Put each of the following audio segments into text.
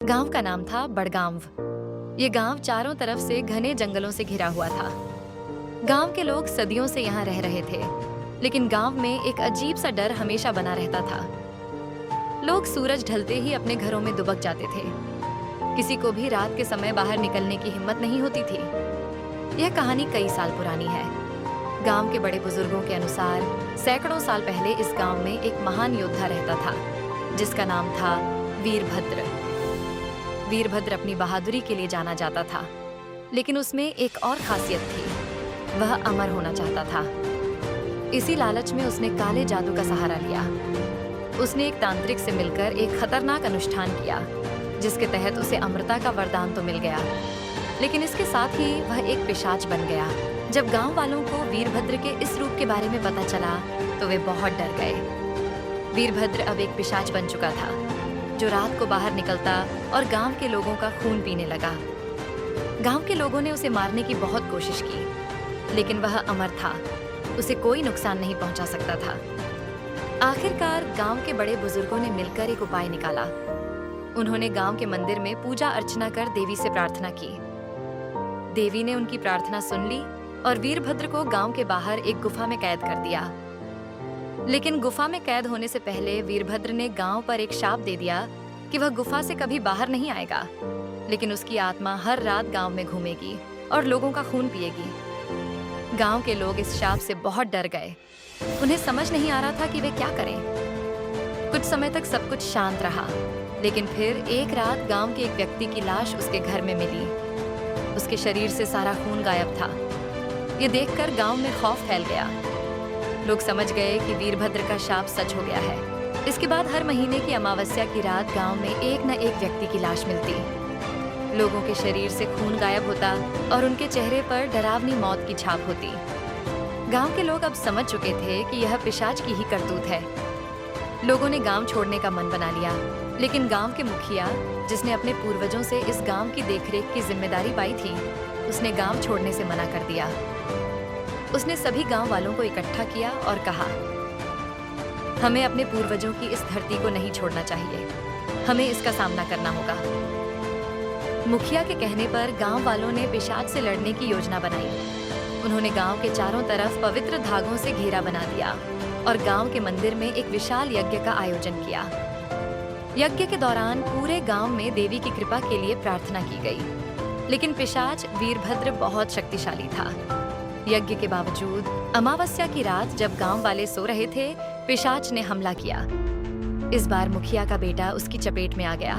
गांव का नाम था बड़गांव। ये गांव चारों तरफ से घने जंगलों से घिरा हुआ था। गांव के लोग सदियों से यहाँ रह रहे थे, लेकिन गांव में एक अजीब सा डर हमेशा बना रहता था। लोग सूरज ढलते ही अपने घरों में दुबक जाते थे। किसी को भी रात के समय बाहर निकलने की हिम्मत नहीं होती थी। यह कहानी कई साल पुरानी है। गांव के बड़े बुजुर्गों के अनुसार सैकड़ों साल पहले इस गांव में एक महान योद्धा रहता था, जिसका नाम था वीरभद्र। वीरभद्र अपनी बहादुरी के लिए जाना जाता था, लेकिन उसमें एक और खासियत थी। वह अमर होना चाहता था। इसी लालच में उसने काले जादू का सहारा लिया। उसने एक तांत्रिक से मिलकर एक खतरनाक अनुष्ठान किया, जिसके तहत उसे अमरता का वरदान तो मिल गया, लेकिन इसके साथ ही वह एक पिशाच बन गया। जब गांव वालों को वीरभद्र के इस रूप के बारे में पता चला, तो वे बहुत डर गए। वीरभद्र अब एक पिशाच बन चुका था, जो रात को बाहर निकलता और गांव के लोगों का खून पीने लगा। गांव के लोगों ने उसे मारने की बहुत कोशिश की, लेकिन वह अमर था। उसे कोई नुकसान नहीं पहुंचा सकता था। आखिरकार गांव के बड़े बुजुर्गों ने मिलकर एक उपाय निकाला। उन्होंने गांव के मंदिर में पूजा अर्चना कर देवी से प्रार्थना की। देवी ने उनकी प्रार्थना सुन ली और वीरभद्र को गांव के बाहर एक गुफा में कैद कर दिया। लेकिन गुफा में कैद होने से पहले वीरभद्र ने गांव पर एक शाप दे दिया कि वह गुफा से कभी बाहर नहीं आएगा, लेकिन उसकी आत्मा हर रात गांव में घूमेगी और लोगों का खून पिएगी। गांव के लोग इस शाप से बहुत डर गए। उन्हें समझ नहीं आ रहा था कि वे क्या करें। कुछ समय तक सब कुछ शांत रहा, लेकिन फिर एक रात गांव के एक व्यक्ति की लाश उसके घर में मिली। उसके शरीर से सारा खून गायब था। ये देखकर गांव में खौफ फैल गया। लोग समझ गए कि वीरभद्र का शाप सच हो गया है। इसके बाद हर महीने की अमावस्या की रात गांव में एक न एक व्यक्ति की लाश मिलती। लोगों के शरीर से खून गायब होता और उनके चेहरे पर डरावनी मौत की छाप होती। गांव के लोग अब समझ चुके थे कि यह पिशाच की ही करतूत है। लोगों ने गांव छोड़ने का मन बना लिया, लेकिन गांव के मुखिया, जिसने अपने पूर्वजों से इस गांव की देखरेख की जिम्मेदारी पाई थी, उसने गांव छोड़ने से मना कर दिया। उसने सभी गांव वालों को इकट्ठा किया और कहा, हमें अपने पूर्वजों की इस धरती को नहीं छोड़ना चाहिए। हमें इसका सामना करना होगा। मुखिया के कहने पर गांव वालों ने पिशाच से लड़ने की योजना बनाई। उन्होंने गांव के चारों तरफ पवित्र धागों से घेरा बना दिया और गांव के मंदिर में एक विशाल यज्ञ का आयोजन किया। यज्ञ के दौरान पूरे गांव में देवी की कृपा के लिए प्रार्थना की गई, लेकिन पिशाच वीरभद्र बहुत शक्तिशाली था। यज्ञ के बावजूद अमावस्या की रात जब गांव वाले सो रहे थे, पिशाच ने हमला किया। इस बार मुखिया का बेटा उसकी चपेट में आ गया।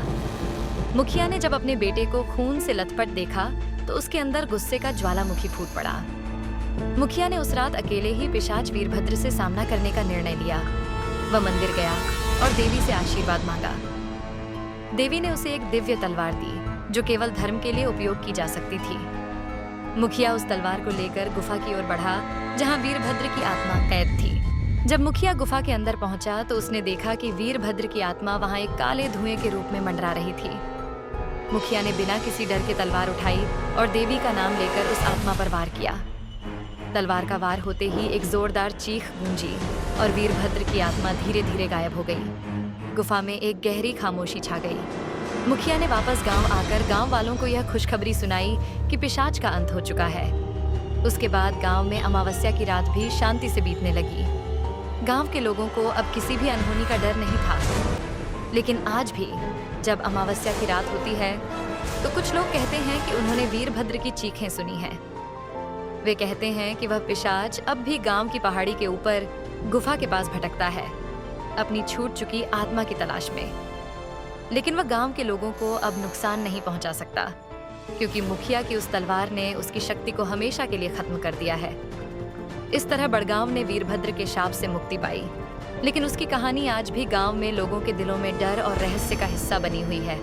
मुखिया ने जब अपने बेटे को खून से लथपथ देखा, तो उसके अंदर गुस्से का ज्वालामुखी फूट पड़ा। मुखिया ने उस रात अकेले ही पिशाच वीरभद्र से सामना करने का निर्णय लिया। वह मंदिर गया और देवी से आशीर्वाद मांगा। देवी ने उसे एक दिव्य तलवार दी, जो केवल धर्म के लिए उपयोग की जा सकती थी। मुखिया उस तलवार को लेकर गुफा की ओर बढ़ा, जहां वीरभद्र की आत्मा कैद थी। जब मुखिया गुफा के अंदर पहुंचा, तो उसने देखा कि वीरभद्र की आत्मा वहां एक काले धुएं के रूप में मंडरा रही थी। मुखिया ने बिना किसी डर के तलवार उठाई और देवी का नाम लेकर उस आत्मा पर वार किया। तलवार का वार होते ही एक जोरदार चीख गूंजी और वीरभद्र की आत्मा धीरे धीरे गायब हो गई। गुफा में एक गहरी खामोशी छा गई। मुखिया ने वापस गांव आकर गांव वालों को यह खुशखबरी सुनाई कि पिशाच का अंत हो चुका है। उसके बाद गांव में अमावस्या की रात भी शांति से बीतने लगी। गांव के लोगों को अब किसी भी अनहोनी का डर नहीं था। लेकिन आज भी जब अमावस्या की रात होती है, तो कुछ लोग कहते हैं कि उन्होंने वीरभद्र की चीखें सुनी हैं। वे कहते हैं कि वह पिशाच अब भी गांव की पहाड़ी के ऊपर गुफा के पास भटकता है, अपनी छूट चुकी आत्मा की तलाश में। लेकिन वह गांव के लोगों को अब नुकसान नहीं पहुंचा सकता, क्योंकि मुखिया की उस तलवार ने उसकी शक्ति को हमेशा के लिए खत्म कर दिया है। इस तरह बड़गांव ने वीरभद्र के शाप से मुक्ति पाई, लेकिन उसकी कहानी आज भी गांव में लोगों के दिलों में डर और रहस्य का हिस्सा बनी हुई है।